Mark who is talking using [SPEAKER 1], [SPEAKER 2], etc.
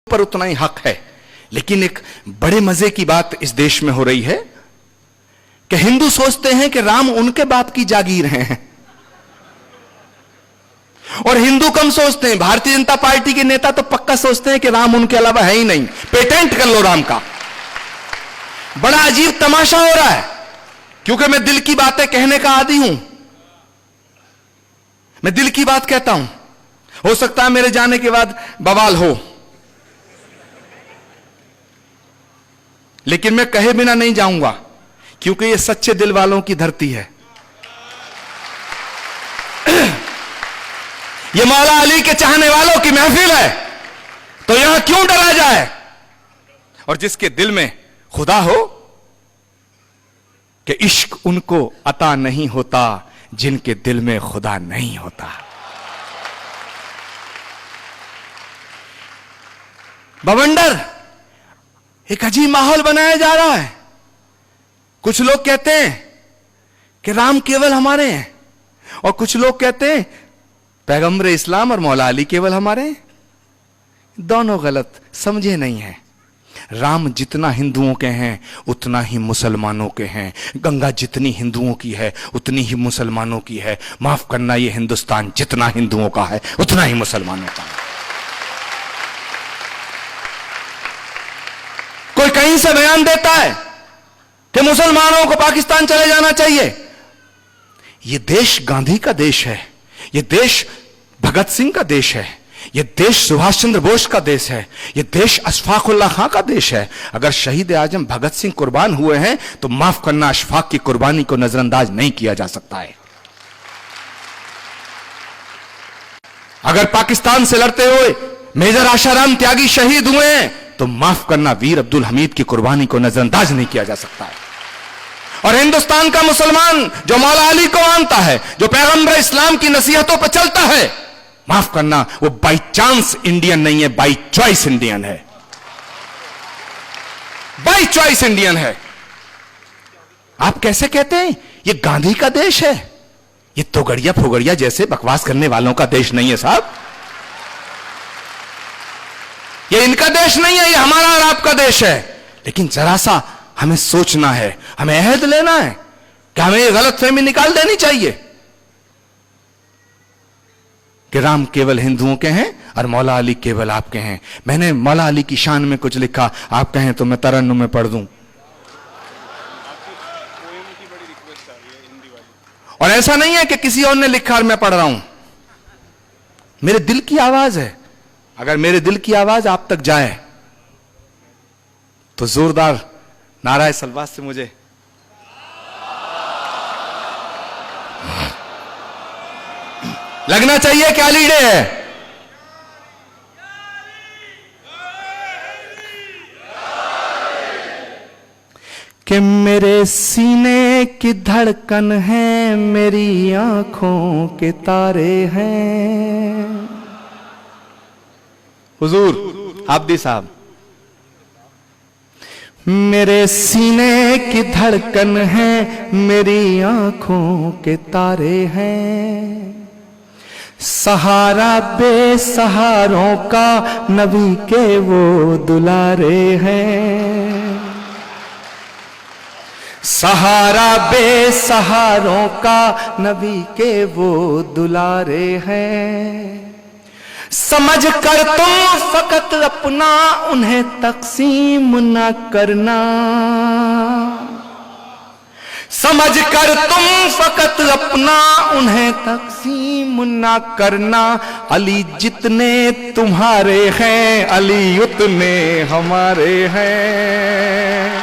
[SPEAKER 1] पर उतना ही हक है। लेकिन एक बड़े मजे की बात इस देश में हो रही है कि हिंदू सोचते हैं कि राम उनके बाप की जागीर हैं, और हिंदू कम सोचते हैं। भारतीय जनता पार्टी के नेता तो पक्का सोचते हैं कि राम उनके अलावा है ही नहीं, पेटेंट कर लो राम का। बड़ा अजीब तमाशा हो रहा है, क्योंकि मैं दिल की बातें कहने का आदी हूं। मैं दिल की बात कहता हूं। हो सकता है मेरे जाने के बाद बवाल हो, लेकिन मैं कहे बिना नहीं जाऊंगा, क्योंकि यह सच्चे दिल वालों की धरती है। यह मौला अली के चाहने वालों की महफिल है, तो यहां क्यों डरा जाए। और जिसके दिल में खुदा हो कि इश्क उनको अता नहीं होता जिनके दिल में खुदा नहीं होता। बवंडर एक अजीब माहौल बनाया जा रहा है। कुछ लोग कहते हैं कि राम केवल हमारे हैं, और कुछ लोग कहते हैं पैगंबर इस्लाम और मौला अली केवल हमारे हैं। दोनों गलत, समझे नहीं है। राम जितना हिंदुओं के हैं उतना ही मुसलमानों के हैं। गंगा जितनी हिंदुओं की है उतनी ही मुसलमानों की है। माफ करना, ये हिंदुस्तान जितना हिंदुओं का है उतना ही मुसलमानों का है। कोई कहीं से बयान देता है कि मुसलमानों को पाकिस्तान चले जाना चाहिए। यह देश गांधी का देश है, यह देश भगत सिंह का देश है, यह देश सुभाष चंद्र बोस का देश है, यह देश अशफाक उल्लाह खां का देश है। अगर शहीद आजम भगत सिंह कुर्बान हुए हैं तो माफ करना, अशफाक की कुर्बानी को नजरअंदाज नहीं किया जा सकता है। अगर पाकिस्तान से लड़ते हुए मेजर आशाराम त्यागी शहीद हुए हैं तो माफ करना, वीर अब्दुल हमीद की कुर्बानी को नजरअंदाज नहीं किया जा सकता है। और हिंदुस्तान का मुसलमान जो मौला अली को मानता है, जो पैगंबर इस्लाम की नसीहतों पर चलता है, माफ करना, वो बाई चांस इंडियन नहीं है, बाई चॉइस इंडियन है। बाई चॉइस इंडियन है। आप कैसे कहते हैं ये गांधी का देश है? ये तोगड़िया फोगड़िया जैसे बकवास करने वालों का देश नहीं है साहब। ये इनका देश नहीं है, ये हमारा और आपका देश है। लेकिन जरा सा हमें सोचना है, हमें अहद लेना है कि हमें ये गलतफहमी निकाल देनी चाहिए कि राम केवल हिंदुओं के हैं और मौला अली केवल आपके हैं। मैंने मौला अली की शान में कुछ लिखा, आप कहें तो मैं तरन्नुम में पढ़ दूं। और ऐसा नहीं है कि किसी और ने लिखा और मैं पढ़ रहा हूं, मेरे दिल की आवाज है। अगर मेरे दिल की आवाज आप तक जाए तो जोरदार नाराए सलवात से मुझे लगना चाहिए क्या लीडे है। कि मेरे सीने की धड़कन है, मेरी आंखों के तारे हैं। हुजूर आब्दी साहब, मेरे सीने की धड़कन है, मेरी आंखों के तारे हैं। सहारा बेसहारों का नबी के वो दुलारे हैं। सहारा बेसहारों का नबी के वो दुलारे हैं। समझ कर तुम फकत अपना उन्हें तकसीम न करना। समझ कर तुम फकत अपना उन्हें तकसीम न करना। अली जितने तुम्हारे हैं, अली उतने हमारे हैं।